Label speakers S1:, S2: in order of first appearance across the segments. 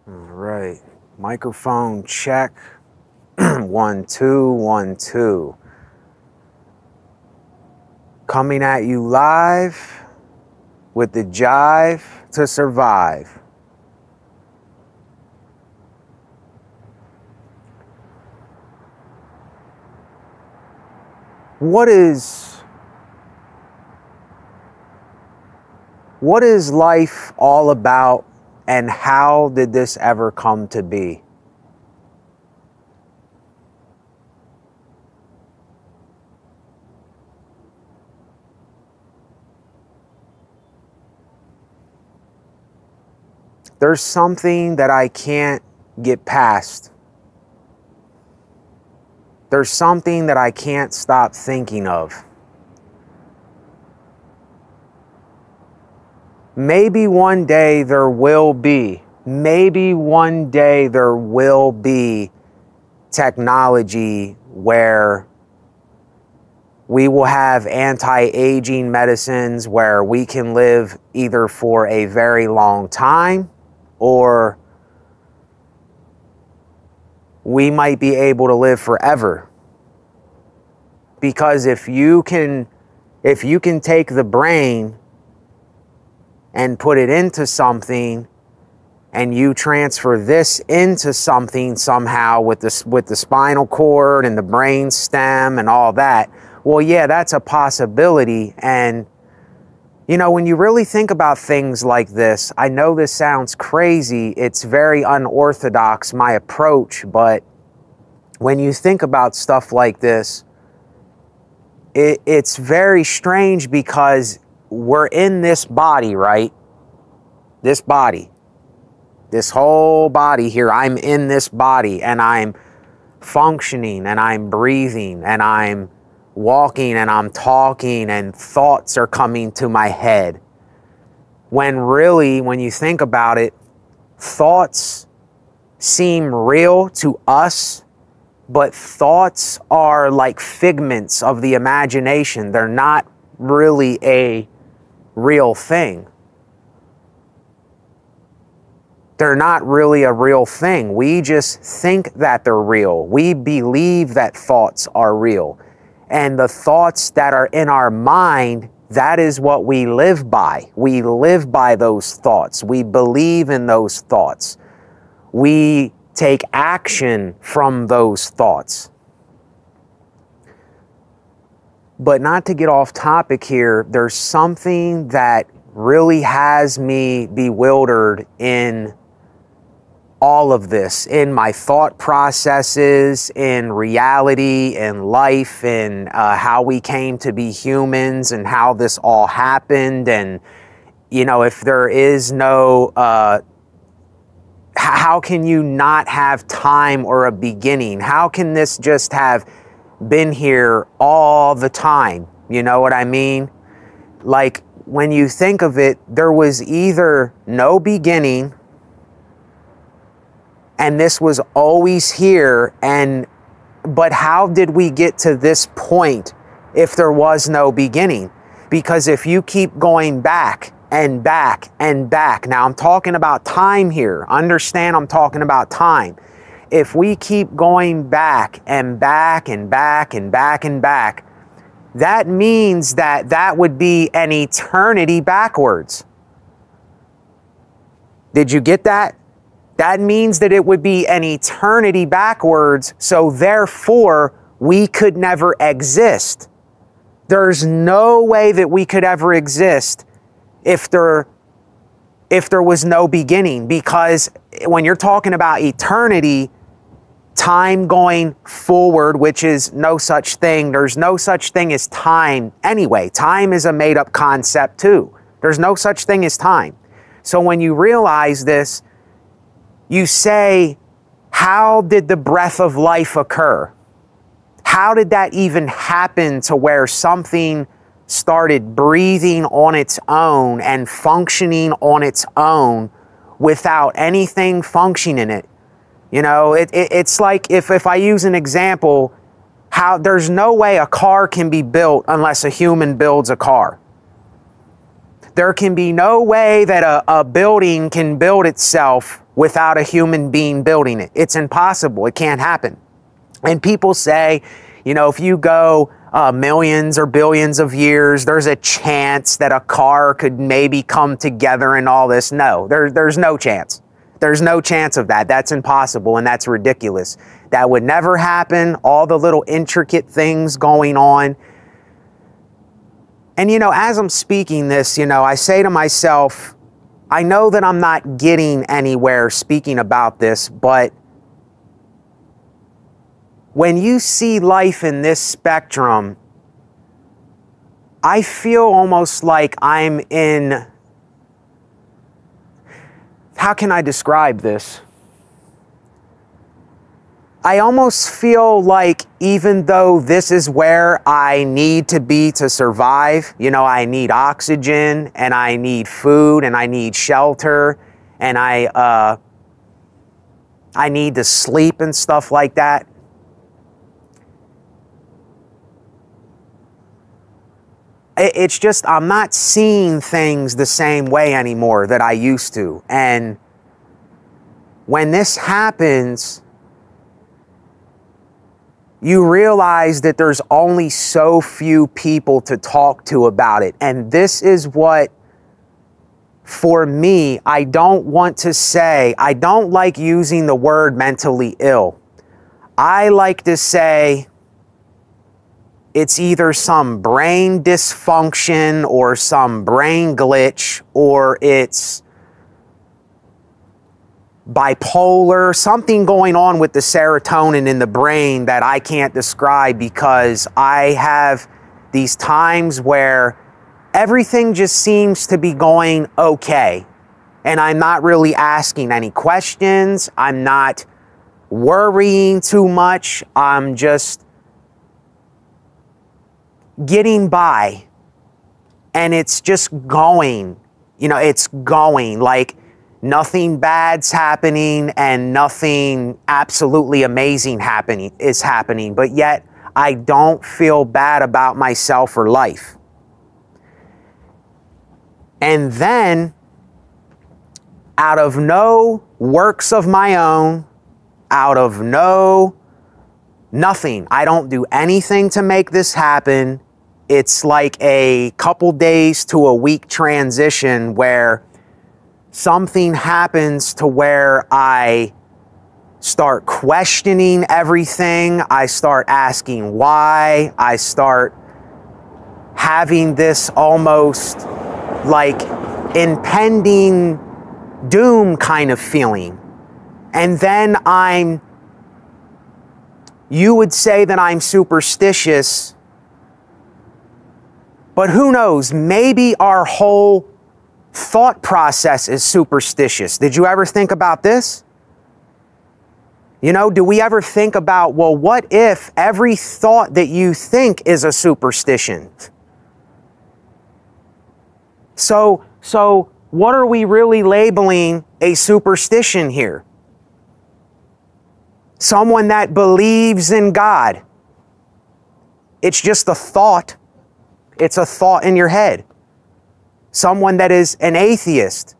S1: All right, microphone check. 1 2 1 2. Coming at you live with the jive to survive. What is life all about, and how did this ever come to be? There's something that I can't get past. There's something that I can't stop thinking of. Maybe one day there will be, technology where we will have anti-aging medicines where we can live either for a very long time, or we might be able to live forever. Because if you can take the brain and put it into something, and you transfer this into something somehow with the spinal cord and the brain stem and all that, well, yeah, that's a possibility. And you know, when you really think about things like this, I know this sounds crazy. It's very unorthodox, my approach, but when you think about stuff like this, it's very strange, because we're in this body, right? This body, this whole body here, I'm in this body, and I'm functioning, and I'm breathing, and I'm walking, and I'm talking, and thoughts are coming to my head. When really, when you think about it, thoughts seem real to us, but thoughts are like figments of the imagination. They're not really a real thing. They're not really a real thing. We just think that they're real. We believe that thoughts are real. And the thoughts that are in our mind, that is what we live by. We live by those thoughts. We believe in those thoughts. We take action from those thoughts. But not to get off topic here, there's something that really has me bewildered in all of this, in my thought processes, in reality, in life, in how we came to be humans, and how this all happened. And, you know, if there is no, how can you not have time or a beginning? How can this just have been here all the time? You know what I mean? Like, when you think of it, there was either no beginning, and this was always here, but how did we get to this point if there was no beginning? Because if you keep going back and back and back, now I'm talking about time here. Understand, I'm talking about time. If we keep going back and back and back and back and back, that means that would be an eternity backwards. Did you get that? That means that it would be an eternity backwards, so therefore we could never exist. There's no way that we could ever exist if there was no beginning, because when you're talking about eternity, time going forward, which is no such thing, there's no such thing as time anyway. Time is a made-up concept too. There's no such thing as time. So when you realize this, you say, how did the breath of life occur? How did that even happen to where something started breathing on its own and functioning on its own without anything functioning in it? You know, it's like if I use an example, how there's no way a car can be built unless a human builds a car. There can be no way that a building can build itself without a human being building it. It's impossible. It can't happen. And people say, you know, if you go millions or billions of years, there's a chance that a car could maybe come together and all this. No, there's no chance. There's no chance of that. That's impossible, and that's ridiculous. That would never happen. All the little intricate things going on. And, you know, as I'm speaking this, you know, I say to myself, I know that I'm not getting anywhere speaking about this, but when you see life in this spectrum, I feel almost like I'm in, how can I describe this? I almost feel like even though this is where I need to be to survive, you know, I need oxygen and I need food and I need shelter and I need to sleep and stuff like that. It's just, I'm not seeing things the same way anymore that I used to. And when this happens, you realize that there's only so few people to talk to about it. And this is what, for me, I don't want to say, I don't like using the word mentally ill. I like to say it's either some brain dysfunction or some brain glitch, or it's bipolar, something going on with the serotonin in the brain that I can't describe, because I have these times where everything just seems to be going okay. And I'm not really asking any questions. I'm not worrying too much. I'm just getting by. And it's just going. You know, it's going. Like, nothing bad's happening and nothing absolutely amazing is happening, but yet I don't feel bad about myself or life. And then, out of no works of my own, out of nothing, I don't do anything to make this happen. It's like a couple days to a week transition where something happens to where I start questioning everything. I start asking why. I start having this almost like impending doom kind of feeling. And then you would say that I'm superstitious, but who knows? Maybe our whole thought process is superstitious. Did you ever think about this? You know, do we ever think about, well, what if every thought that you think is a superstition? So what are we really labeling a superstition here? Someone that believes in God. It's just a thought. It's a thought in your head. Someone that is an atheist.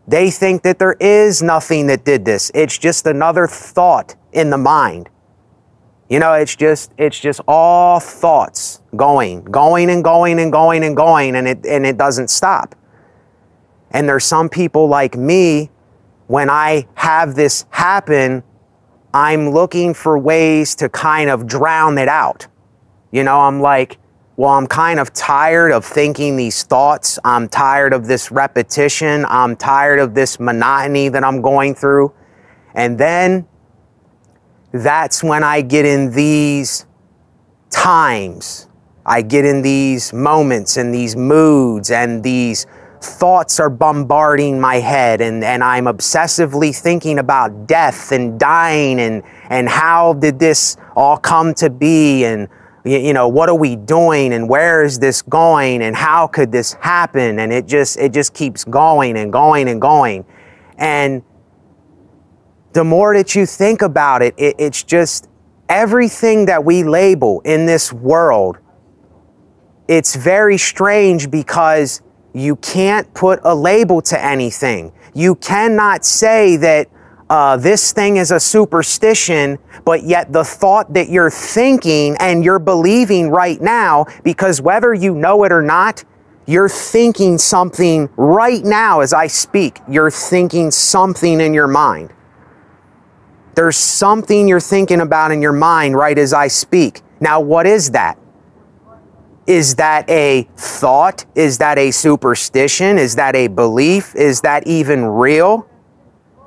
S1: They think that there is nothing that did this. It's just another thought in the mind. You know, it's just all thoughts going and going and going and going, and it doesn't stop. And there's some people like me, when I have this happen, I'm looking for ways to kind of drown it out. You know, I'm like, well, I'm kind of tired of thinking these thoughts. I'm tired of this repetition. I'm tired of this monotony that I'm going through. And then that's when I get in these times. I get in these moments and these moods, and these thoughts are bombarding my head, and I'm obsessively thinking about death and dying and how did this all come to be, and you know, what are we doing, and where is this going, and how could this happen? And it just keeps going and going and going. And the more that you think about it, it's just everything that we label in this world. It's very strange because You can't put a label to anything. You cannot say that this thing is a superstition, but yet the thought that you're thinking and you're believing right now, because whether you know it or not, you're thinking something right now as I speak. You're thinking something in your mind. There's something you're thinking about in your mind right as I speak. Now, what is that? Is that a thought? Is that a superstition? Is that a belief? Is that even real?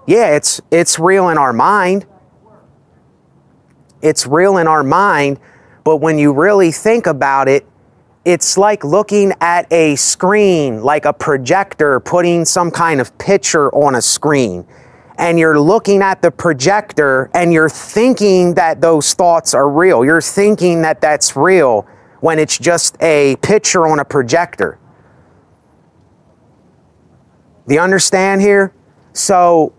S1: Yeah, it's real in our mind. It's real in our mind, but when you really think about it, it's like looking at a screen, like a projector putting some kind of picture on a screen. And you're looking at the projector and you're thinking that those thoughts are real. You're thinking that that's real when it's just a picture on a projector. Do you understand here? So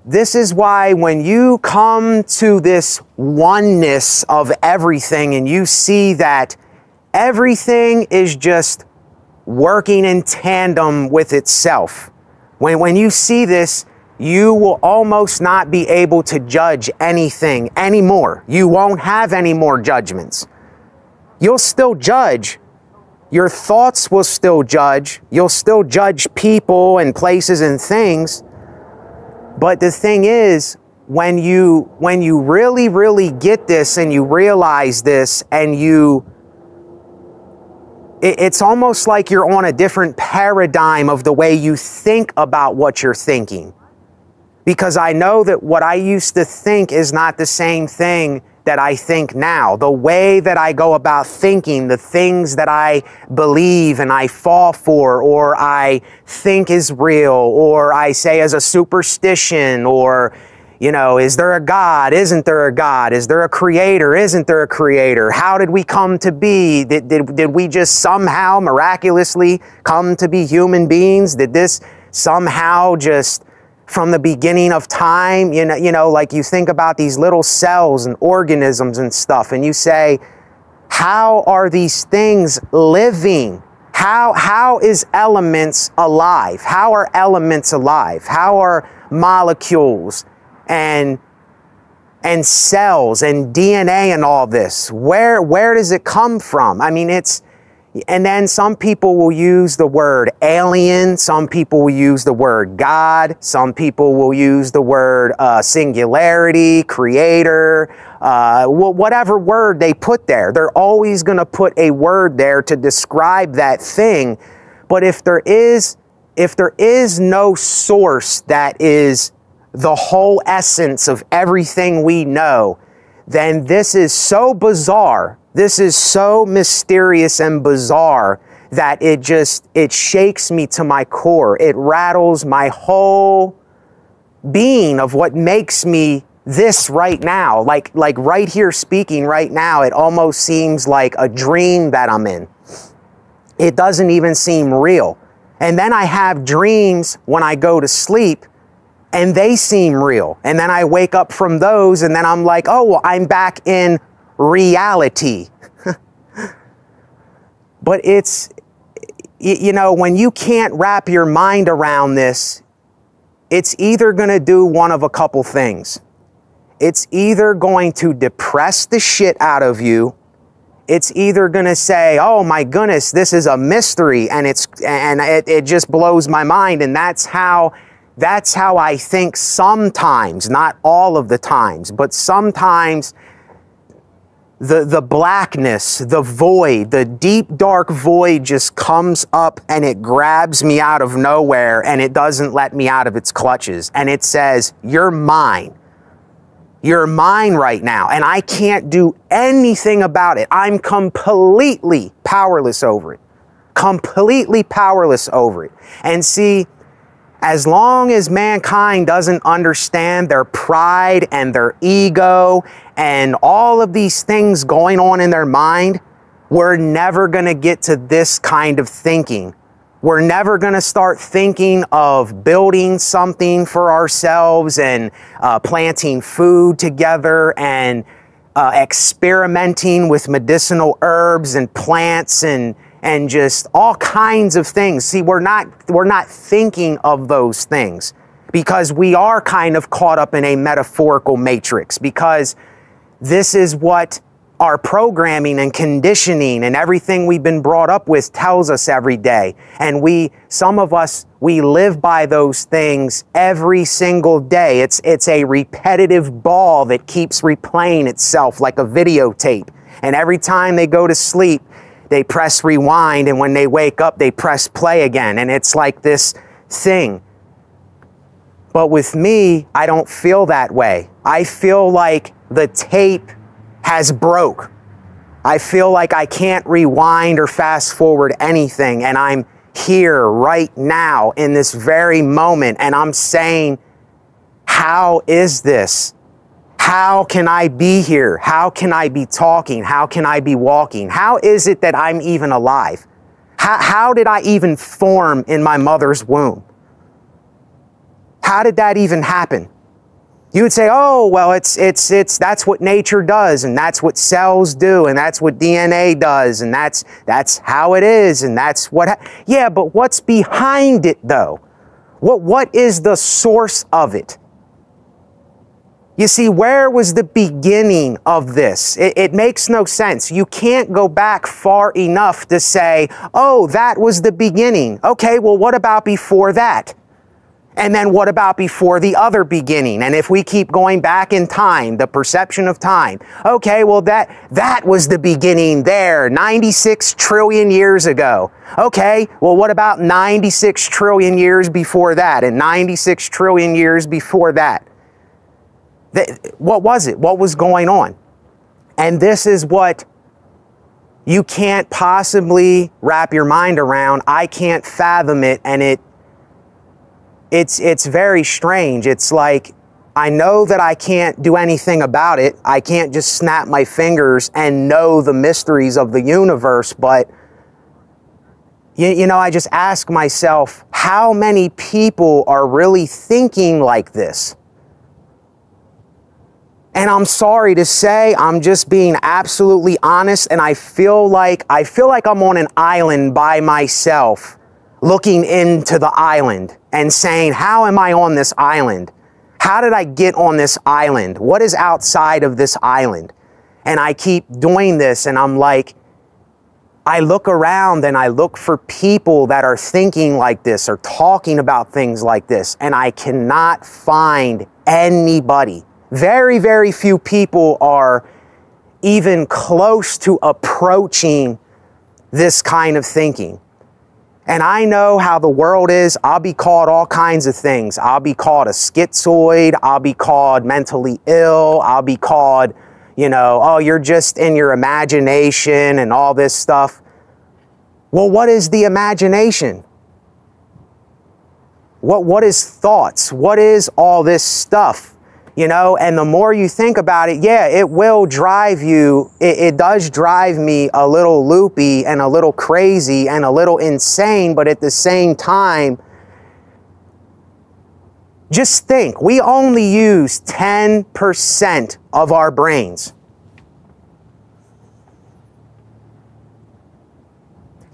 S1: this is why when you come to this oneness of everything and you see that everything is just working in tandem with itself, when you see this, you will almost not be able to judge anything anymore. You won't have any more judgments. You'll still judge. Your thoughts will still judge. You'll still judge people and places and things. But the thing is, when you really, really get this and you realize this and it's almost like you're on a different paradigm of the way you think about what you're thinking. Because I know that what I used to think is not the same thing that I think now. The way that I go about thinking, the things that I believe and I fall for, or I think is real, or I say as a superstition, or, you know, is there a God? Isn't there a God? Is there a creator? Isn't there a creator? How did we come to be? Did we just somehow miraculously come to be human beings? Did this somehow just from the beginning of time, you know, like you think about these little cells and organisms and stuff, and you say, how are these things living? How is elements alive? How are elements alive? How are molecules and cells and DNA and all this? Where does it come from? I mean, and then some people will use the word alien, some people will use the word God, some people will use the word singularity, creator, whatever word they put there. They're always going to put a word there to describe that thing. But if there is no source that is the whole essence of everything we know, then this is so bizarre. This is so mysterious and bizarre that it shakes me to my core. It rattles my whole being of what makes me this right now. Like right here speaking right now, it almost seems like a dream that I'm in. It doesn't even seem real. And then I have dreams when I go to sleep and they seem real. And then I wake up from those and then I'm like, oh, well, I'm back in reality. But it's, you know, when you can't wrap your mind around this, it's either going to do one of a couple things. It's either going to depress the shit out of you. It's either going to say, oh my goodness, this is a mystery, and it just blows my mind. And that's how I think sometimes, not all of the times, but sometimes the blackness, the void, the deep dark void just comes up and it grabs me out of nowhere and it doesn't let me out of its clutches. And it says, you're mine. You're mine right now. And I can't do anything about it. I'm completely powerless over it. Completely powerless over it. And see, as long as mankind doesn't understand their pride and their ego and all of these things going on in their mind, we're never going to get to this kind of thinking. We're never going to start thinking of building something for ourselves and planting food together and experimenting with medicinal herbs and plants and and just all kinds of things. See, we're not thinking of those things because we are kind of caught up in a metaphorical matrix, because this is what our programming and conditioning and everything we've been brought up with tells us every day. And some of us, we live by those things every single day. It's a repetitive ball that keeps replaying itself like a videotape. And every time they go to sleep, they press rewind, and when they wake up, they press play again. And it's like this thing. But with me, I don't feel that way. I feel like the tape has broke. I feel like I can't rewind or fast forward anything, and I'm here right now in this very moment, and I'm saying, how is this? How can I be here? How can I be talking? How can I be walking? How is it that I'm even alive? How did I even form in my mother's womb? How did that even happen? You would say, oh, well, that's what nature does, and that's what cells do, and that's what DNA does, and that's how it is, and that's what, yeah, but what's behind it though? What is the source of it? You see, where was the beginning of this? It makes no sense. You can't go back far enough to say, oh, that was the beginning. Okay, well, what about before that? And then what about before the other beginning? And if we keep going back in time, the perception of time, okay, well, that was the beginning there 96 trillion years ago. Okay, well, what about 96 trillion years before that and 96 trillion years before that? What was it? What was going on? And this is what you can't possibly wrap your mind around. I can't fathom it, and it's very strange. It's like, I know that I can't do anything about it. I can't just snap my fingers and know the mysteries of the universe, but you know, I just ask myself, how many people are really thinking like this? And I'm sorry to say, I'm just being absolutely honest, and I feel like I'm on an island by myself, looking into the island and saying, how am I on this island? How did I get on this island? What is outside of this island? And I keep doing this, and I'm like, I look around and I look for people that are thinking like this or talking about things like this, and I cannot find anybody. Very, very few people are even close to approaching this kind of thinking. And I know how the world is. I'll be called all kinds of things. I'll be called a schizoid. I'll be called mentally ill. I'll be called, you know, oh, you're just in your imagination and all this stuff. Well, what is the imagination? What is thoughts? What is all this stuff? You know, and the more you think about it, yeah, it will drive you. It does drive me a little loopy and a little crazy and a little insane. But at the same time, just think, we only use 10% of our brains.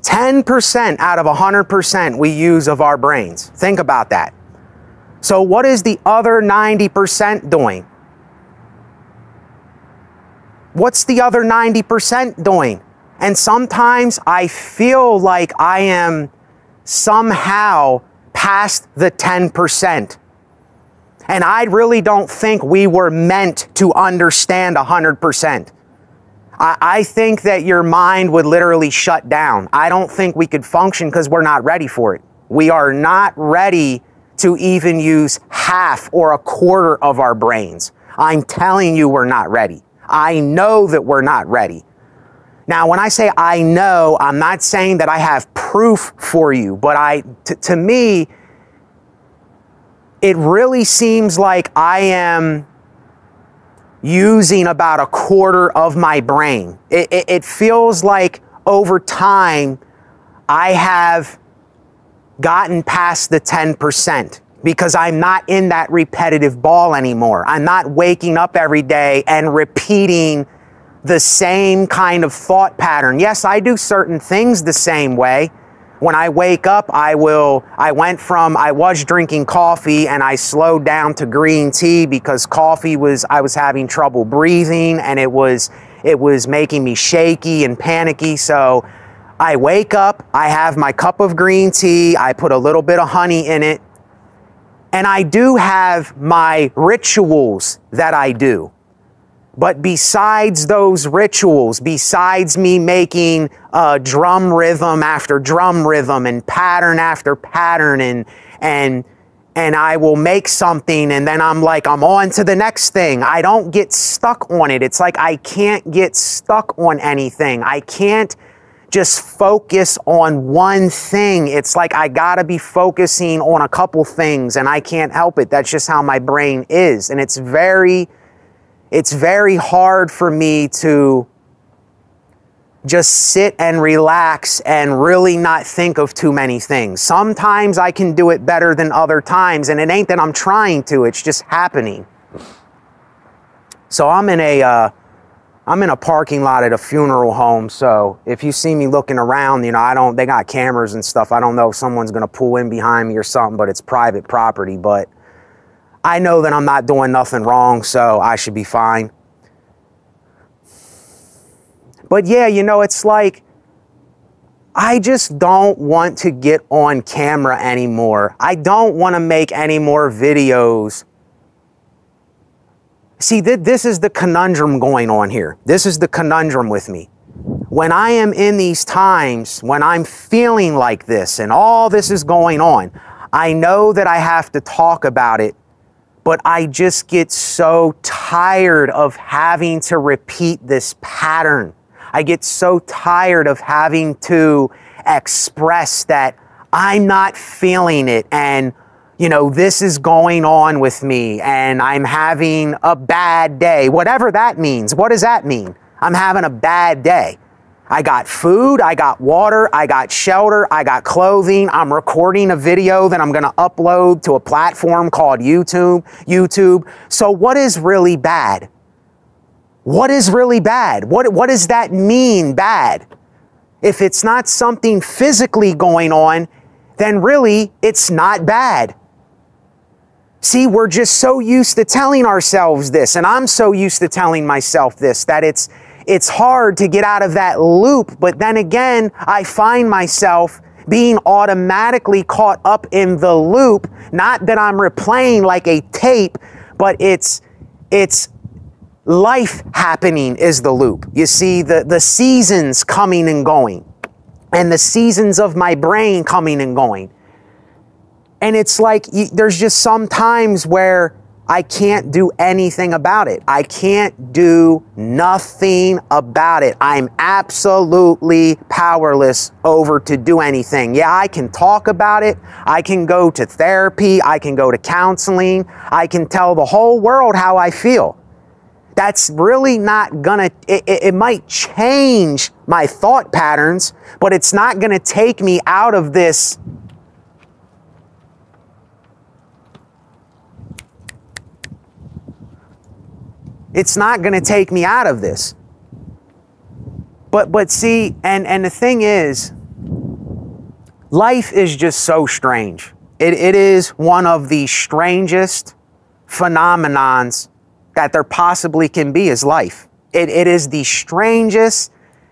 S1: 10% out of 100% we use of our brains. Think about that. So what is the other 90% doing? What's the other 90% doing? And sometimes I feel like I am somehow past the 10%. And I really don't think we were meant to understand 100%. I think that your mind would literally shut down. I don't think we could function because we're not ready for it. We are not ready to even use half or a quarter of our brains. I'm telling you, we're not ready. I know that we're not ready. Now, when I say I know, I'm not saying that I have proof for you, but to me, it really seems like I am using about a quarter of my brain. It feels like over time, I have gotten past the 10% because I'm not in that repetitive ball anymore. I'm not waking up every day and repeating the same kind of thought pattern. Yes, I do certain things the same way. When I wake up, I was drinking coffee and I slowed down to green tea because I was having trouble breathing and it was making me shaky and panicky. So I wake up, I have my cup of green tea, I put a little bit of honey in it, and I do have my rituals that I do. But besides those rituals, besides me making drum rhythm after drum rhythm and pattern after pattern and I will make something and then I'm on to the next thing. I don't get stuck on it. It's like I can't get stuck on anything. I can't just focus on one thing. It's like I gotta be focusing on a couple things and I can't help it. That's just how my brain is. And it's very hard for me to just sit and relax and really not think of too many things. Sometimes I can do it better than other times, and it ain't that I'm trying to, it's just happening. So I'm in a parking lot at a funeral home, so if you see me looking around, you know, they got cameras and stuff. I don't know if someone's gonna pull in behind me or something, but it's private property, but I know that I'm not doing nothing wrong, so I should be fine. But yeah, you know, it's like, I just don't want to get on camera anymore. I don't want to make any more videos. See, this is the conundrum going on here. This is the conundrum with me. When I am in these times, when I'm feeling like this and all this is going on, I know that I have to talk about it, but I just get so tired of having to repeat this pattern. I get so tired of having to express that I'm not feeling it and, you know, this is going on with me and I'm having a bad day, whatever that means. What does that mean? I'm having a bad day. I got food, I got water, I got shelter, I got clothing. I'm recording a video that I'm going to upload to a platform called YouTube. So what is really bad? What is really bad? What does that mean, bad? If it's not something physically going on, then really it's not bad. See, we're just so used to telling ourselves this, and I'm so used to telling myself this, that it's hard to get out of that loop. But then again, I find myself being automatically caught up in the loop. Not that I'm replaying like a tape, but it's life happening is the loop. You see, the seasons coming and going, and the seasons of my brain coming and going. And it's like, there's just some times where I can't do anything about it. I can't do nothing about it. I'm absolutely powerless over to do anything. Yeah, I can talk about it. I can go to therapy. I can go to counseling. I can tell the whole world how I feel. That's really not gonna, it might change my thought patterns, but it's not gonna take me out of this. It's not going to take me out of this. But see, and the thing is, life is just so strange. It is one of the strangest phenomenons that there possibly can be is life. It is the strangest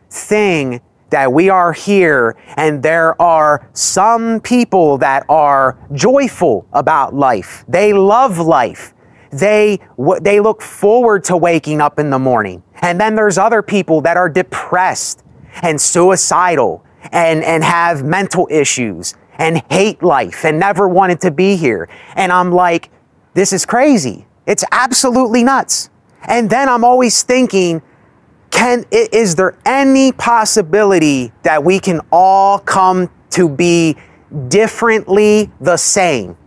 S1: thing that we are here, and there are some people that are joyful about life. They love life. They look forward to waking up in the morning. And then there's other people that are depressed and suicidal and have mental issues and hate life and never wanted to be here. And I'm like, this is crazy. It's absolutely nuts. And then I'm always thinking, is there any possibility that we can all come to be differently the same?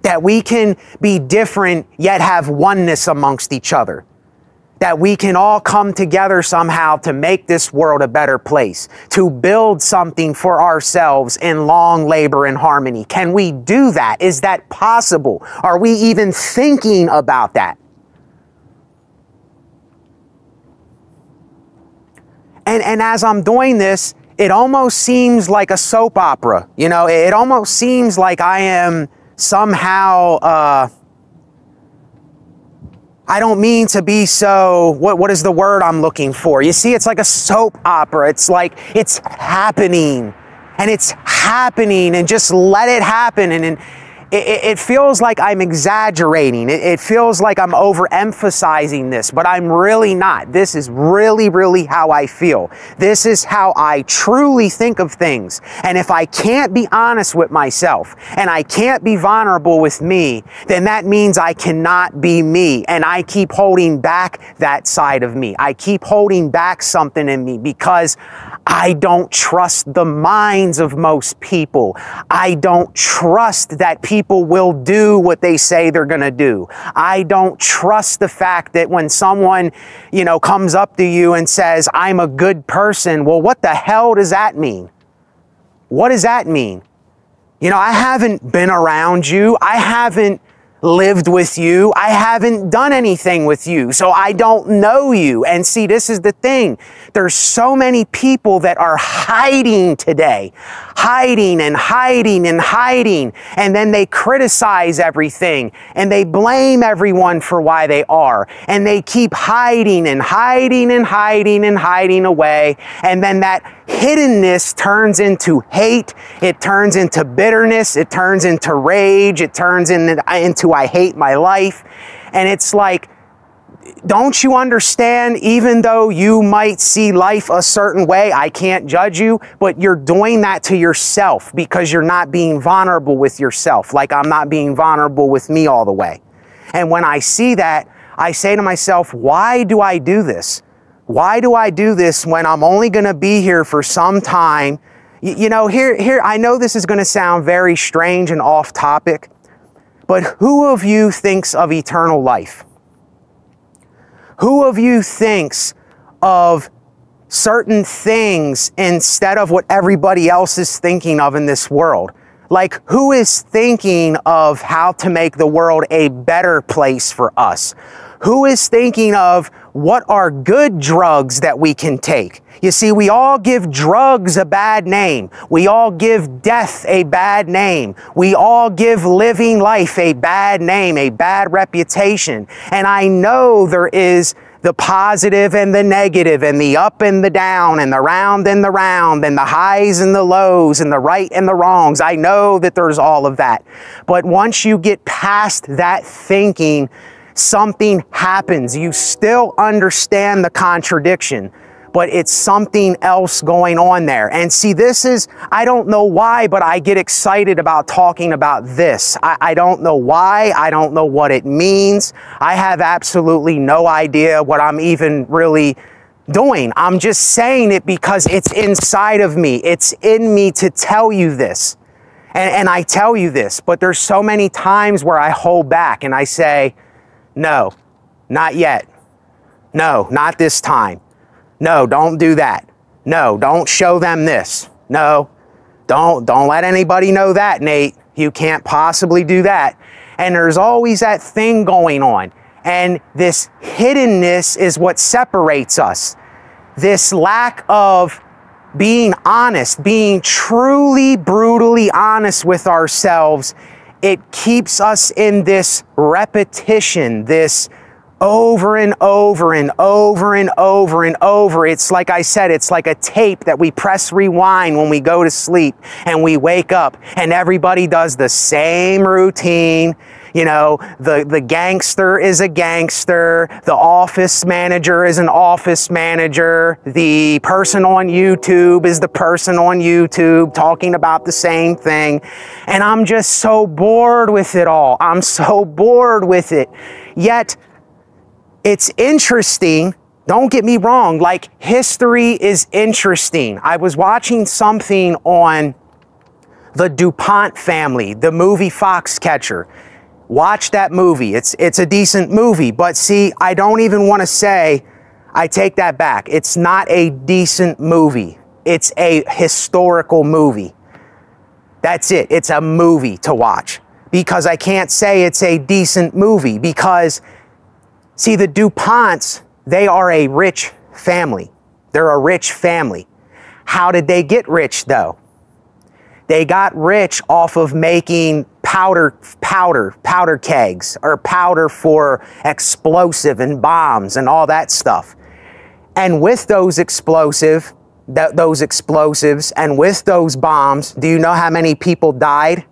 S1: That we can be different yet have oneness amongst each other. That we can all come together somehow to make this world a better place. To build something for ourselves in long labor and harmony. Can we do that? Is that possible? Are we even thinking about that? And as I'm doing this, it almost seems like a soap opera. You know, it almost seems like I am somehow, I don't mean to be so, what is the word I'm looking for? You see, it's like a soap opera. It's like, it's happening, and it's happening, and just let it happen. And it feels like I'm exaggerating. It feels like I'm overemphasizing this, but I'm really not. This is really, really how I feel. This is how I truly think of things. And if I can't be honest with myself, and I can't be vulnerable with me, then that means I cannot be me. And I keep holding back that side of me. I keep holding back something in me because I don't trust the minds of most people. I don't trust that people will do what they say they're going to do. I don't trust the fact that when someone, you know, comes up to you and says, I'm a good person, well, what the hell does that mean? What does that mean? You know, I haven't been around you. I haven't lived with you. I haven't done anything with you, so I don't know you. And see, this is the thing. There's so many people that are hiding today, hiding and hiding and hiding, and then they criticize everything, and they blame everyone for why they are, and they keep hiding and hiding and hiding and hiding away, and then that hiddenness turns into hate, it turns into bitterness, it turns into rage, it turns into I hate my life. And it's like, don't you understand, even though you might see life a certain way, I can't judge you, but you're doing that to yourself because you're not being vulnerable with yourself, like I'm not being vulnerable with me all the way. And when I see that, I say to myself, why do I do this? Why do I do this when I'm only going to be here for some time? You know, here, I know this is going to sound very strange and off topic, but who of you thinks of eternal life? Who of you thinks of certain things instead of what everybody else is thinking of in this world? Like, who is thinking of how to make the world a better place for us? Who is thinking of what are good drugs that we can take? You see, we all give drugs a bad name. We all give death a bad name. We all give living life a bad name, a bad reputation. And I know there is the positive and the negative, and the up and the down, and the round and the round, and the highs and the lows, and the right and the wrongs. I know that there's all of that. But once you get past that thinking, something happens. You still understand the contradiction, but it's something else going on there. And see, this is, I don't know why, but I get excited about talking about this. I don't know why. I don't know what it means. I have absolutely no idea what I'm even really doing. I'm just saying it because it's inside of me. It's in me to tell you this. And I tell you this, but there's so many times where I hold back and I say, no, not yet. No, not this time. No, don't do that. No, don't show them this. No, don't let anybody know that, Nate. You can't possibly do that. And there's always that thing going on. And this hiddenness is what separates us. This lack of being honest, being truly, brutally honest with ourselves, it keeps us in this repetition, this over and over and over and over and over. It's like I said, it's like a tape that we press rewind when we go to sleep and we wake up and everybody does the same routine. You know, the gangster is a gangster, the office manager is an office manager, the person on YouTube is the person on YouTube talking about the same thing. And I'm just so bored with it all. I'm so bored with it. Yet, it's interesting. Don't get me wrong, like, history is interesting. I was watching something on the DuPont family, the movie Foxcatcher. Watch that movie. It's a decent movie, but see, I don't even want to say, I take that back. It's not a decent movie. It's a historical movie. That's it. It's a movie to watch, because I can't say it's a decent movie because, see, the DuPonts, they are a rich family. They're a rich family. How did they get rich though? They got rich off of making powder kegs, or powder for explosive and bombs and all that stuff. And with those explosives and with those bombs, do you know how many people died?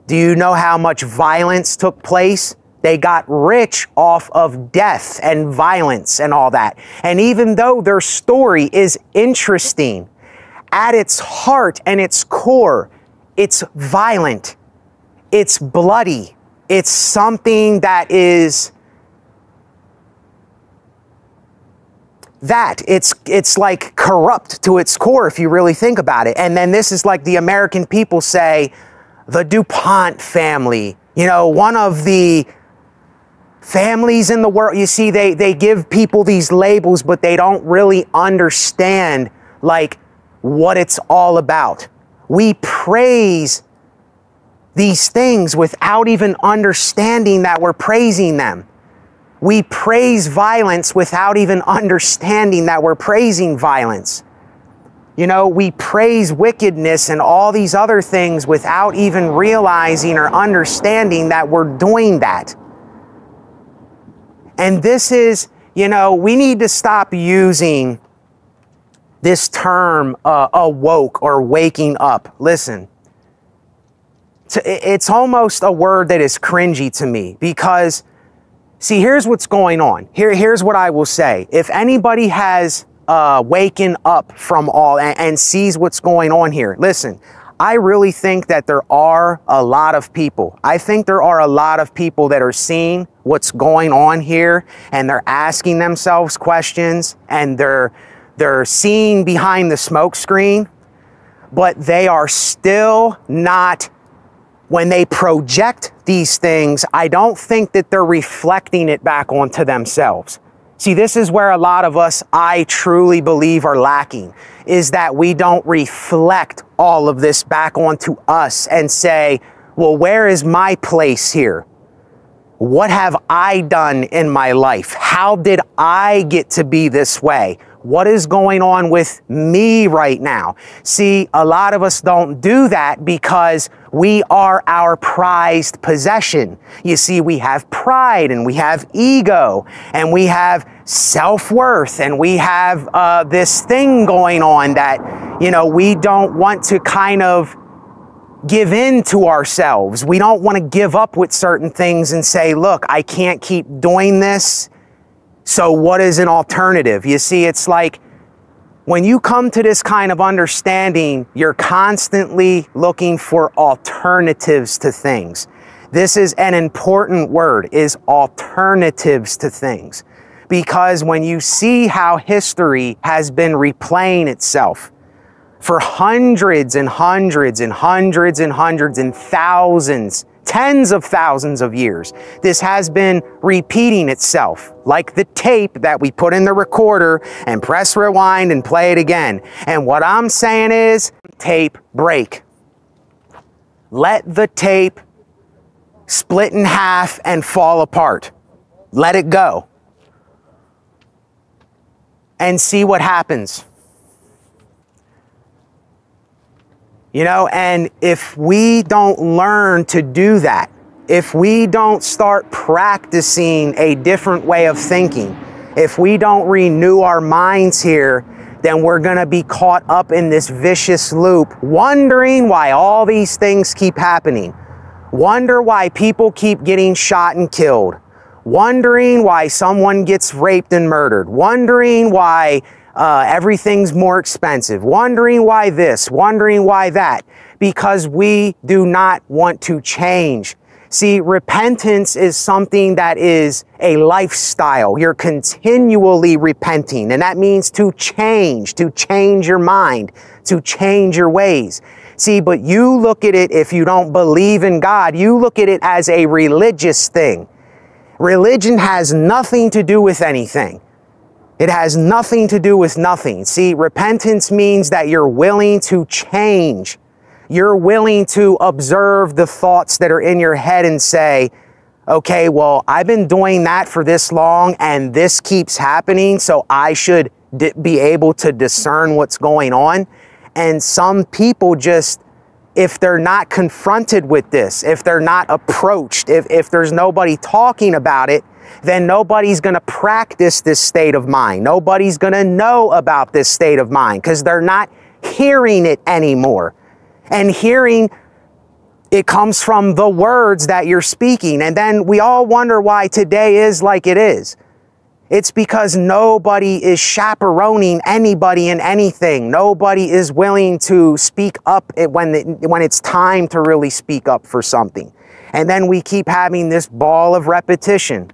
S1: Do you know how much violence took place? They got rich off of death and violence and all that. And even though their story is interesting, at its heart and its core, it's violent, it's bloody, it's something that is it's like corrupt to its core if you really think about it. And then this is like the American people say, the DuPont family, you know, one of the families in the world. You see, they give people these labels, but they don't really understand like what it's all about. We praise these things without even understanding that we're praising them. We praise violence without even understanding that we're praising violence. You know, we praise wickedness and all these other things without even realizing or understanding that we're doing that. And this is, you know, we need to stop using this term awoke or waking up. Listen, it's almost a word that is cringy to me because, see, here's what's going on. Here's what I will say. If anybody has waken up from all and sees what's going on here, listen, I really think that there are a lot of people. I think there are a lot of people that are seeing what's going on here and they're asking themselves questions and they're seeing behind the smoke screen, but they are still not. When they project these things, I don't think that they're reflecting it back onto themselves. See, this is where a lot of us, I truly believe, are lacking, is that we don't reflect all of this back onto us and say, well, where is my place here? What have I done in my life? How did I get to be this way? What is going on with me right now? See, a lot of us don't do that because we are our prized possession. You see, we have pride and we have ego and we have self-worth and we have this thing going on that, you know, we don't want to kind of give in to ourselves. We don't want to give up with certain things and say, look, I can't keep doing this. So what is an alternative? You see, it's like when you come to this kind of understanding, you're constantly looking for alternatives to things. This is an important word, is alternatives to things. Because when you see how history has been replaying itself for hundreds and hundreds and hundreds and hundreds and thousands, tens of thousands of years, this has been repeating itself like the tape that we put in the recorder and press rewind and play it again. And what I'm saying is, tape break. Let the tape split in half and fall apart. Let it go. And see what happens. You know, and if we don't learn to do that, if we don't start practicing a different way of thinking, if we don't renew our minds here, then we're going to be caught up in this vicious loop, wondering why all these things keep happening. Wonder why people keep getting shot and killed. Wondering why someone gets raped and murdered. Wondering why everything's more expensive, wondering why this, wondering why that, because we do not want to change. See, repentance is something that is a lifestyle. You're continually repenting, and that means to change your mind, to change your ways. See, but you look at it, if you don't believe in God, you look at it as a religious thing. Religion has nothing to do with anything. It has nothing to do with nothing. See, repentance means that you're willing to change. You're willing to observe the thoughts that are in your head and say, okay, well, I've been doing that for this long and this keeps happening, so I should be able to discern what's going on. And some people just, if they're not confronted with this, if they're not approached, if there's nobody talking about it, then nobody's going to practice this state of mind. Nobody's going to know about this state of mind because they're not hearing it anymore. And hearing, it comes from the words that you're speaking. And then we all wonder why today is like it is. It's because nobody is chaperoning anybody in anything. Nobody is willing to speak up when it's time to really speak up for something. And then we keep having this ball of repetition.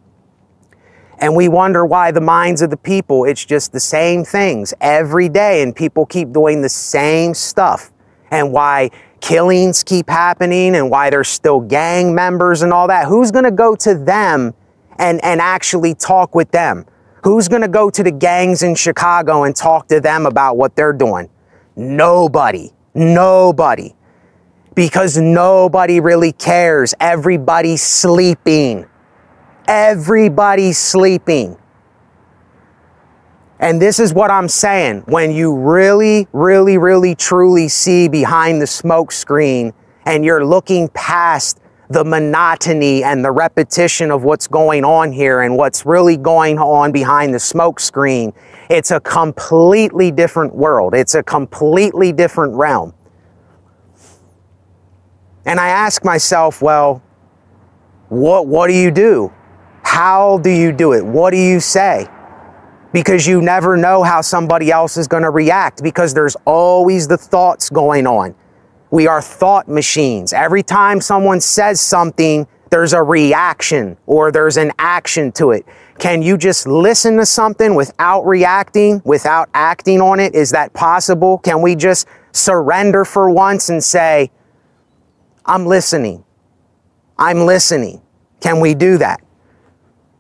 S1: And we wonder why the minds of the people, it's just the same things every day. And people keep doing the same stuff. And why killings keep happening and why there's still gang members and all that. Who's going to go to them and actually talk with them? Who's going to go to the gangs in Chicago and talk to them about what they're doing? Nobody. Nobody. Because nobody really cares. Everybody's sleeping. Everybody's sleeping. And this is what I'm saying. When you really, really, really, truly see behind the smoke screen and you're looking past the monotony and the repetition of what's going on here and what's really going on behind the smoke screen, it's a completely different world. It's a completely different realm. And I ask myself, well, what do you do? How do you do it? What do you say? Because you never know how somebody else is going to react, because there's always the thoughts going on. We are thought machines. Every time someone says something, there's a reaction or there's an action to it. Can you just listen to something without reacting, without acting on it? Is that possible? Can we just surrender for once and say, I'm listening. I'm listening. Can we do that?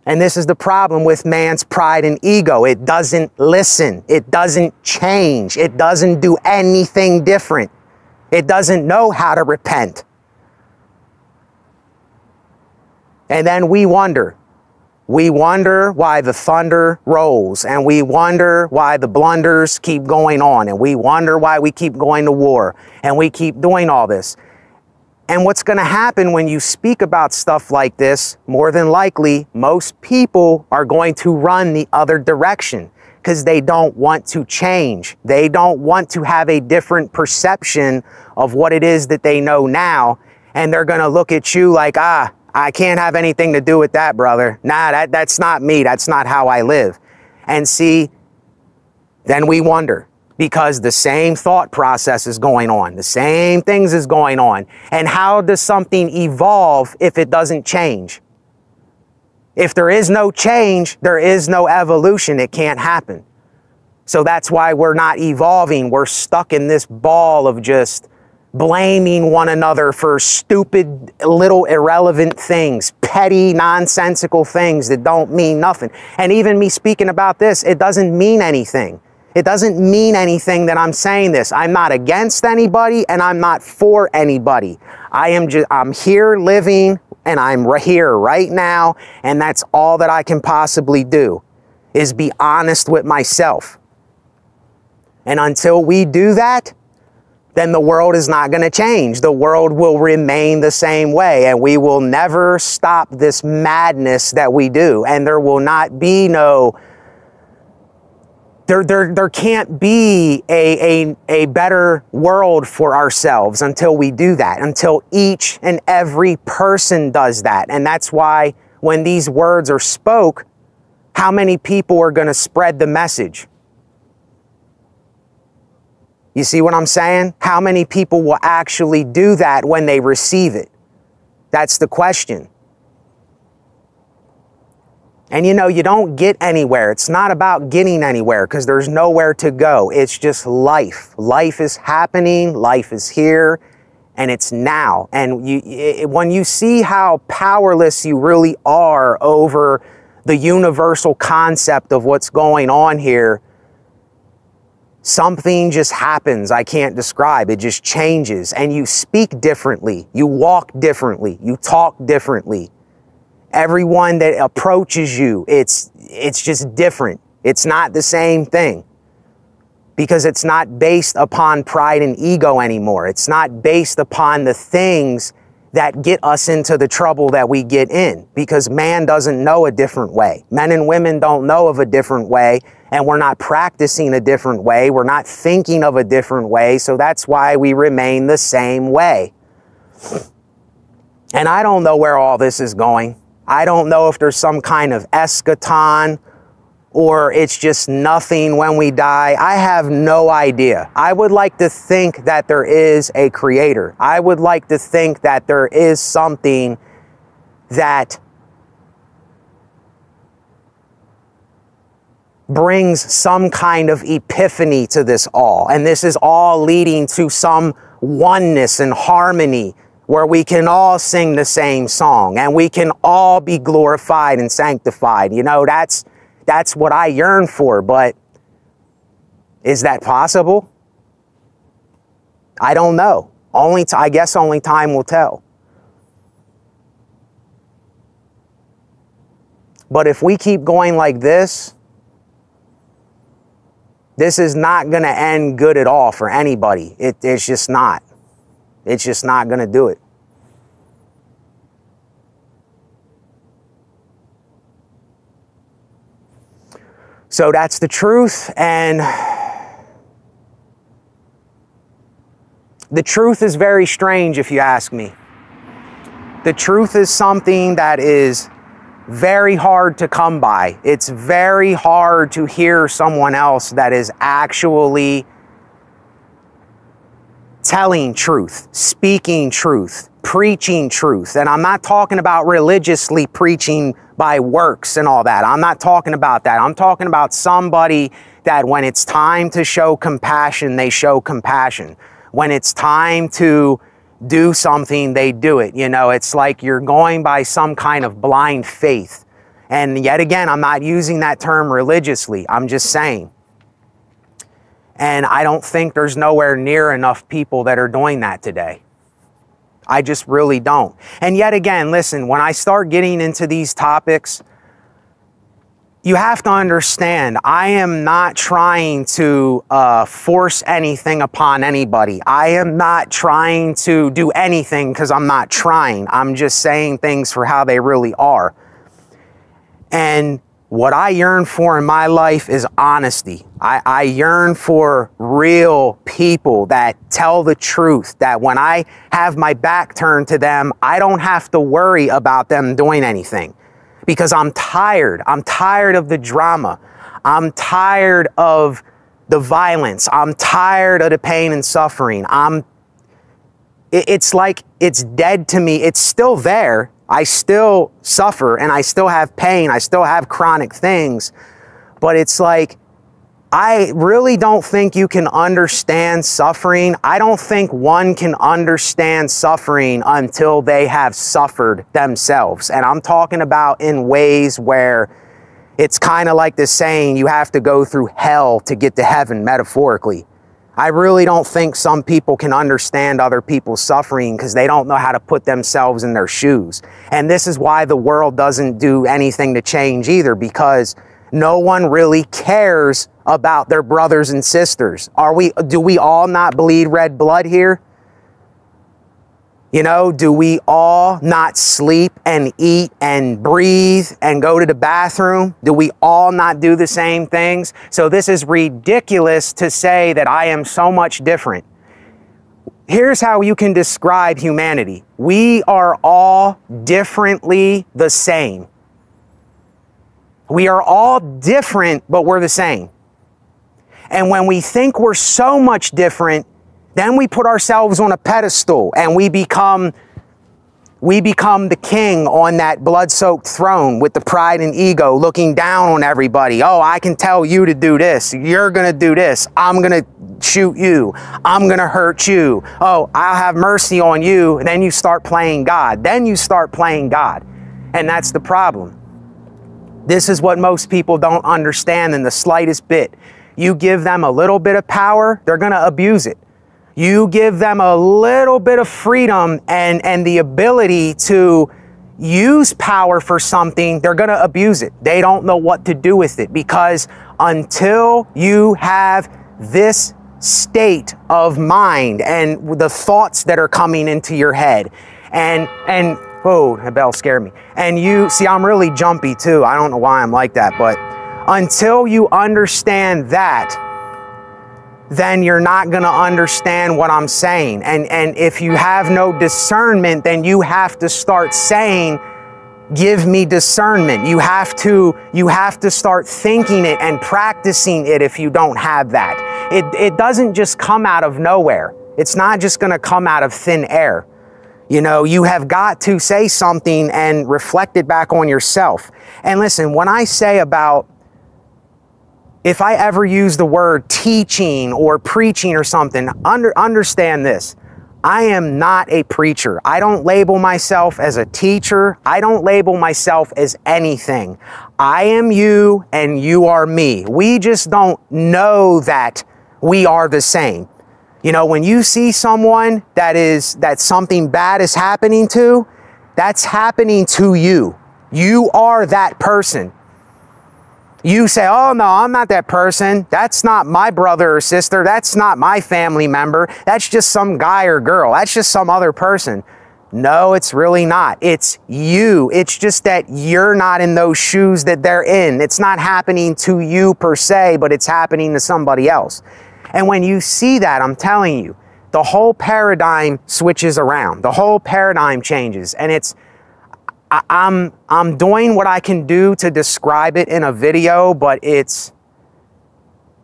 S1: And this is the problem with man's pride and ego. It doesn't listen. It doesn't change. It doesn't do anything different. It doesn't know how to repent. And then we wonder. We wonder why the thunder rolls, and we wonder why the blunders keep going on, and we wonder why we keep going to war, and we keep doing all this. And what's going to happen when you speak about stuff like this, more than likely, most people are going to run the other direction because they don't want to change. They don't want to have a different perception of what it is that they know now. And they're going to look at you like, I can't have anything to do with that, brother. Nah, that's not me. That's not how I live. And see, then we wonder, because the same thought process is going on. The same things is going on. And how does something evolve if it doesn't change? If there is no change, there is no evolution. It can't happen. So that's why we're not evolving. We're stuck in this ball of just blaming one another for stupid, little irrelevant things, petty, nonsensical things that don't mean nothing. And even me speaking about this, it doesn't mean anything. It doesn't mean anything that I'm saying this. I'm not against anybody and I'm not for anybody. I'm here living and I'm here right now, and that's all that I can possibly do is be honest with myself. And until we do that, then the world is not going to change. The world will remain the same way, and we will never stop this madness that we do. And there will not be no... There can't be a better world for ourselves until we do that, until each and every person does that. And that's why when these words are spoke, how many people are going to spread the message? You see what I'm saying? How many people will actually do that when they receive it? That's the question. And you know, you don't get anywhere. It's not about getting anywhere because there's nowhere to go. It's just life. Life is happening. Life is here. And it's now. And when you see how powerless you really are over the universal concept of what's going on here, something just happens. I can't describe. It just changes. And you speak differently. You walk differently. You talk differently. Everyone that approaches you, it's just different. It's not the same thing. because it's not based upon pride and ego anymore. It's not based upon the things that get us into the trouble that we get in, because man doesn't know a different way. Men and women don't know of a different way, and we're not practicing a different way. We're not thinking of a different way, so that's why we remain the same way. And I don't know where all this is going. I don't know if there's some kind of eschaton or it's just nothing when we die. I have no idea. I would like to think that there is a creator. I would like to think that there is something that brings some kind of epiphany to this all. And this is all leading to some oneness and harmony where we can all sing the same song and we can all be glorified and sanctified. You know, that's what I yearn for, but is that possible? I don't know. I guess only time will tell. But if we keep going like this is not going to end good at all for anybody. It's just not. It's just not going to do it. So that's the truth, and the truth is very strange if you ask me. The truth is something that is very hard to come by. It's very hard to hear someone else that is actually telling truth, speaking truth, preaching truth. And I'm not talking about religiously preaching by works and all that. I'm not talking about that. I'm talking about somebody that when it's time to show compassion, they show compassion. When it's time to do something, they do it. You know, it's like you're going by some kind of blind faith. And yet again, I'm not using that term religiously. I'm just saying. And I don't think there's nowhere near enough people that are doing that today. I just really don't. And yet again, listen, when I start getting into these topics, you have to understand, I am not trying to force anything upon anybody. I am not trying to do anything because I'm not trying. I'm just saying things for how they really are. And what I yearn for in my life is honesty. I yearn for real people that tell the truth, that when I have my back turned to them, I don't have to worry about them doing anything because I'm tired. I'm tired of the drama. I'm tired of the violence. I'm tired of the pain and suffering. It's like it's dead to me. It's still there. I still suffer and I still have pain. I still have chronic things, but it's like, I really don't think you can understand suffering. I don't think one can understand suffering until they have suffered themselves. And I'm talking about in ways where it's kind of like the saying, you have to go through hell to get to heaven, metaphorically. I really don't think some people can understand other people's suffering because they don't know how to put themselves in their shoes. And this is why the world doesn't do anything to change either, because no one really cares about their brothers and sisters. Do we all not bleed red blood here? You know, do we all not sleep and eat and breathe and go to the bathroom? Do we all not do the same things? So this is ridiculous to say that I am so much different. Here's how you can describe humanity. We are all differently the same. We are all different, but we're the same. And when we think we're so much different, then we put ourselves on a pedestal and we become the king on that blood-soaked throne with the pride and ego looking down on everybody. Oh, I can tell you to do this. You're going to do this. I'm going to shoot you. I'm going to hurt you. Oh, I'll have mercy on you. And then you start playing God. Then you start playing God. And that's the problem. This is what most people don't understand in the slightest bit. You give them a little bit of power, they're going to abuse it. You give them a little bit of freedom and the ability to use power for something, they're going to abuse it. They don't know what to do with it, because until you have this state of mind and the thoughts that are coming into your head. And whoa, that bell scared me. And you see, I'm really jumpy too. I don't know why I'm like that, but until you understand that, then you're not going to understand what I'm saying. And if you have no discernment, then you have to start saying, give me discernment. You have to start thinking it and practicing it if you don't have that. It doesn't just come out of nowhere. It's not just going to come out of thin air. You know, you have got to say something and reflect it back on yourself. And listen, when I say about, if I ever use the word teaching or preaching or something, understand this. I am not a preacher. I don't label myself as a teacher. I don't label myself as anything. I am you and you are me. We just don't know that we are the same. You know, when you see someone that something bad is happening to, that's happening to you. You are that person. You say, oh no, I'm not that person. That's not my brother or sister. That's not my family member. That's just some guy or girl. That's just some other person. No, it's really not. It's you. It's just that you're not in those shoes that they're in. It's not happening to you per se, but it's happening to somebody else. And when you see that, I'm telling you, the whole paradigm switches around. The whole paradigm changes. And I'm doing what I can do to describe it in a video, but it's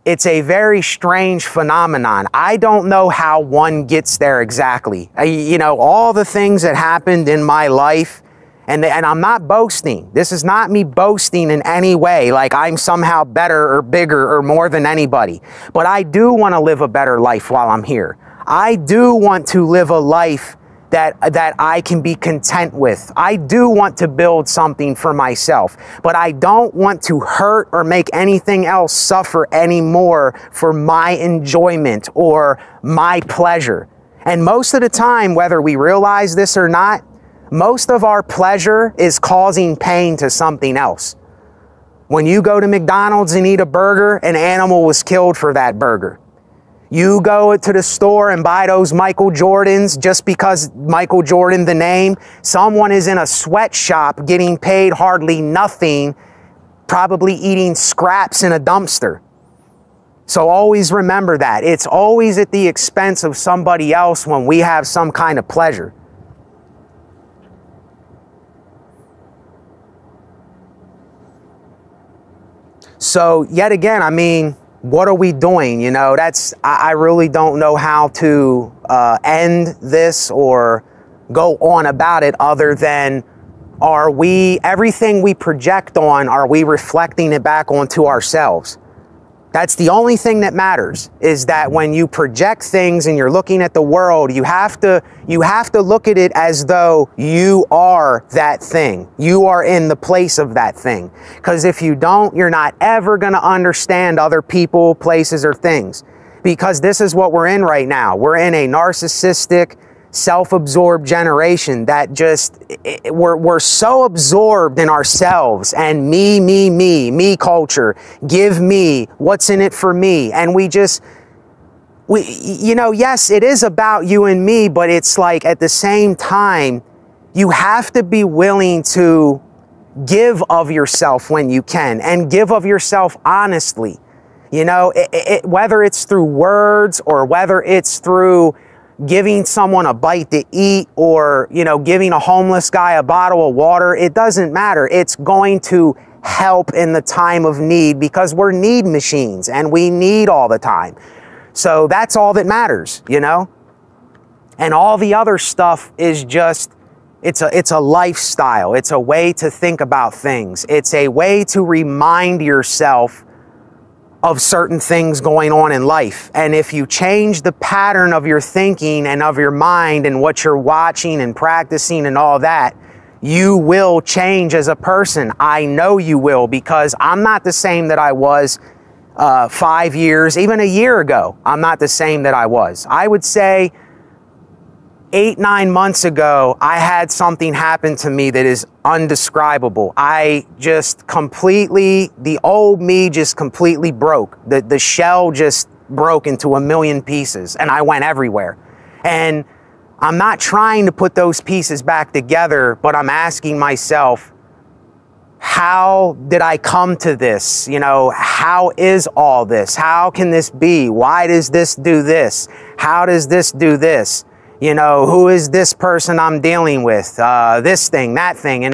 S1: a very strange phenomenon. I don't know how one gets there exactly. You know, all the things that happened in my life, and I'm not boasting. This is not me boasting in any way, like I'm somehow better or bigger or more than anybody. But I do want to live a better life while I'm here. I do want to live a life that I can be content with. I do want to build something for myself, but I don't want to hurt or make anything else suffer anymore for my enjoyment or my pleasure. And most of the time, whether we realize this or not, most of our pleasure is causing pain to something else. When you go to McDonald's and eat a burger, an animal was killed for that burger. You go to the store and buy those Michael Jordans just because Michael Jordan, the name, someone is in a sweatshop getting paid hardly nothing, probably eating scraps in a dumpster. So always remember that. It's always at the expense of somebody else when we have some kind of pleasure. So yet again, I mean, what are we doing? You know, I really don't know how to end this or go on about it other than, everything we project on, are we reflecting it back onto ourselves? That's the only thing that matters, is that when you project things and you're looking at the world, you have to look at it as though you are that thing. You are in the place of that thing. Because if you don't, you're not ever going to understand other people, places, or things. Because this is what we're in right now. We're in a narcissistic, self-absorbed generation that just, we're so absorbed in ourselves and me culture. Give me, what's in it for me? And you know, yes, it is about you and me, but it's like at the same time, you have to be willing to give of yourself when you can, and give of yourself honestly. You know, whether it's through words or whether it's through giving someone a bite to eat, or, you know, giving a homeless guy a bottle of water, it doesn't matter. It's going to help in the time of need, because we're need machines and we need all the time. So that's all that matters, you know? And all the other stuff is just, it's a lifestyle. It's a way to think about things. It's a way to remind yourself of certain things going on in life. And if you change the pattern of your thinking and of your mind and what you're watching and practicing and all that, you will change as a person. I know you will, because I'm not the same that I was 5 years, even a year ago. I'm not the same that I was. I would say 8-9 months ago, I had something happen to me that is undescribable. I just completely, the old me just completely broke. The shell just broke into a million pieces and I went everywhere. And I'm not trying to put those pieces back together, but I'm asking myself, how did I come to this? You know, how is all this? How can this be? Why does this do this? How does this do this? You know, who is this person I'm dealing with? This thing, that thing. And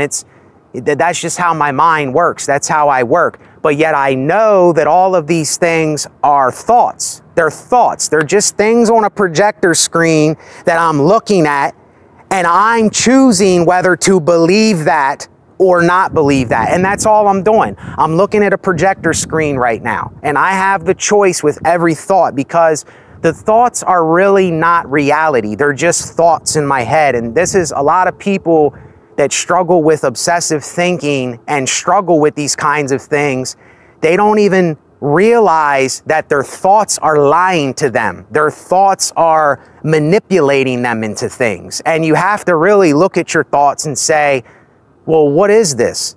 S1: that's just how my mind works. That's how I work. But yet I know that all of these things are thoughts. They're thoughts. They're just things on a projector screen that I'm looking at, and I'm choosing whether to believe that or not believe that. And that's all I'm doing. I'm looking at a projector screen right now, and I have the choice with every thought, because the thoughts are really not reality. They're just thoughts in my head. And this is a lot of people that struggle with obsessive thinking and struggle with these kinds of things. They don't even realize that their thoughts are lying to them. Their thoughts are manipulating them into things. And you have to really look at your thoughts and say, well, what is this?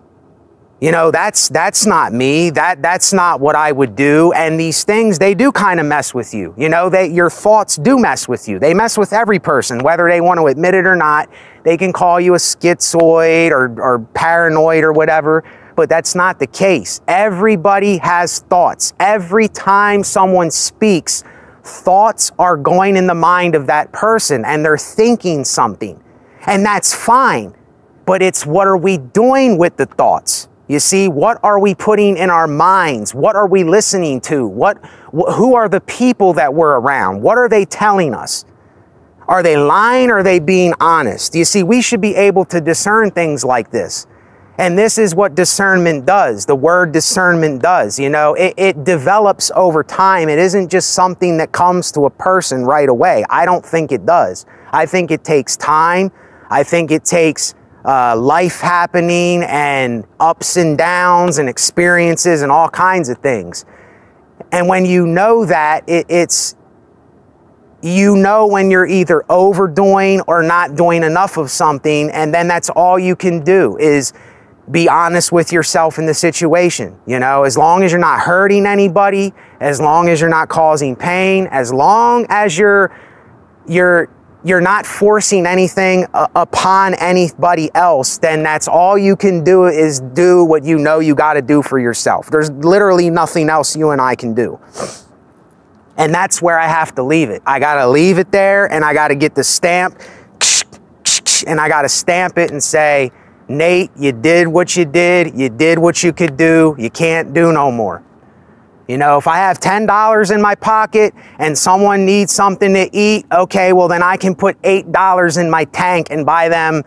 S1: You know, that's not me. That's not what I would do. And these things, they do kind of mess with you. You know, your thoughts do mess with you. They mess with every person, whether they want to admit it or not. They can call you a schizoid or paranoid or whatever, but that's not the case. Everybody has thoughts. Every time someone speaks, thoughts are going in the mind of that person and they're thinking something. And that's fine. But it's, what are we doing with the thoughts? You see, what are we putting in our minds? What are we listening to? Who are the people that we're around? What are they telling us? Are they lying or are they being honest? You see, we should be able to discern things like this. And this is what discernment does. The word discernment does. You know, it develops over time. It isn't just something that comes to a person right away. I don't think it does. I think it takes time. I think it takes life happening and ups and downs and experiences and all kinds of things. And when you know that, you know when you're either overdoing or not doing enough of something, and then that's all you can do is be honest with yourself in the situation. You know, as long as you're not hurting anybody, as long as you're not causing pain, as long as you're not forcing anything upon anybody else, then that's all you can do, is do what you know you got to do for yourself. There's literally nothing else you and I can do. And that's where I have to leave it. I got to leave it there, and I got to get the stamp, and I got to stamp it and say, Nate, you did what you did. You did what you could do. You can't do no more. You know, if I have $10 in my pocket and someone needs something to eat, okay, well then I can put $8 in my tank and buy them,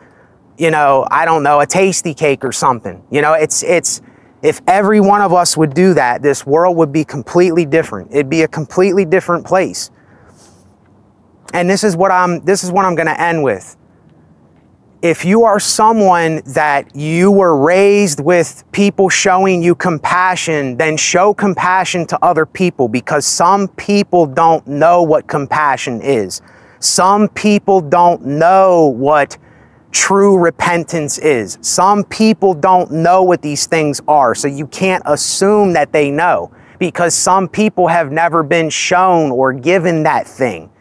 S1: you know, I don't know, a tasty cake or something. You know, if every one of us would do that, this world would be completely different. It'd be a completely different place. And this is what I'm going to end with. If you are someone that you were raised with people showing you compassion, then show compassion to other people, because some people don't know what compassion is. Some people don't know what true repentance is. Some people don't know what these things are. So you can't assume that they know, because some people have never been shown or given that thing.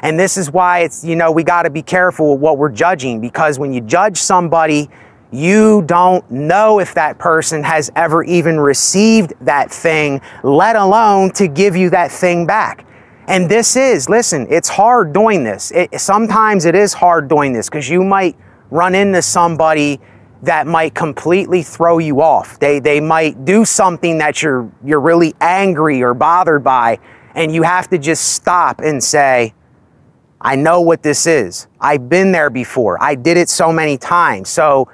S1: And this is why it's, you know, we got to be careful with what we're judging, because when you judge somebody, you don't know if that person has ever even received that thing, let alone to give you that thing back. And this is, listen, it's hard doing this. Sometimes it is hard doing this, because you might run into somebody that might completely throw you off. They might do something that you're really angry or bothered by, and you have to just stop and say, I know what this is. I've been there before. I did it so many times. So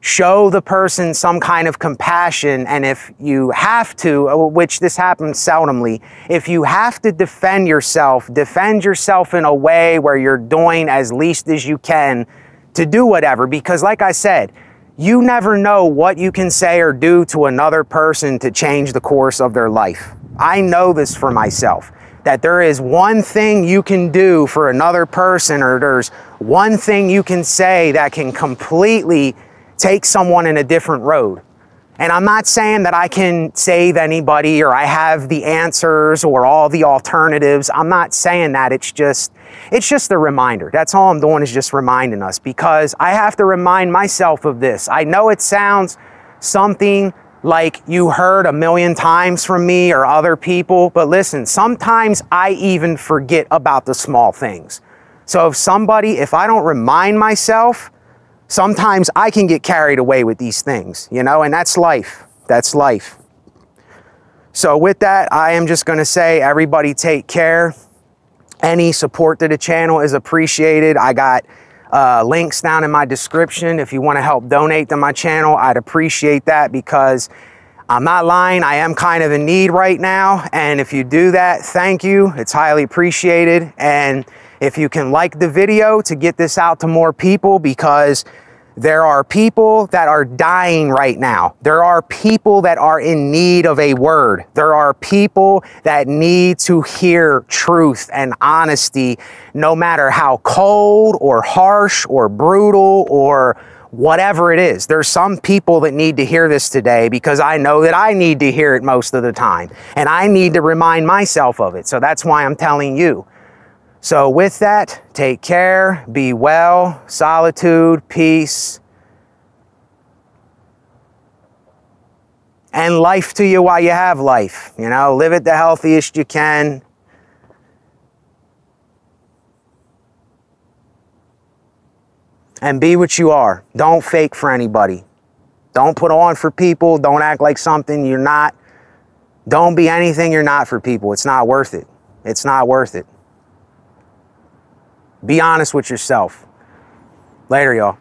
S1: show the person some kind of compassion. And if you have to, which this happens seldomly, if you have to defend yourself in a way where you're doing as least as you can to do whatever. Because like I said, you never know what you can say or do to another person to change the course of their life. I know this for myself, that there is one thing you can do for another person, or there's one thing you can say that can completely take someone in a different road. And I'm not saying that I can save anybody or I have the answers or all the alternatives. I'm not saying that. It's just a reminder. That's all I'm doing, is just reminding us, because I have to remind myself of this. I know it sounds something like you heard a million times from me or other people, but listen, sometimes I even forget about the small things. So if I don't remind myself, sometimes I can get carried away with these things, you know, and that's life. That's life. So with that, I am just going to say, everybody take care. Any support to the channel is appreciated. I got links down in my description. If you want to help donate to my channel, I'd appreciate that, because I'm not lying, I am kind of in need right now. And if you do that, thank you. It's highly appreciated. And if you can like the video to get this out to more people, because there are people that are dying right now. There are people that are in need of a word. There are people that need to hear truth and honesty, no matter how cold or harsh or brutal or whatever it is. There's some people that need to hear this today, because I know that I need to hear it most of the time, and I need to remind myself of it. So that's why I'm telling you. So with that, take care, be well, solitude, peace, and life to you while you have life. You know, live it the healthiest you can. And be what you are. Don't fake for anybody. Don't put on for people. Don't act like something you're not. Don't be anything you're not for people. It's not worth it. It's not worth it. Be honest with yourself. Later, y'all.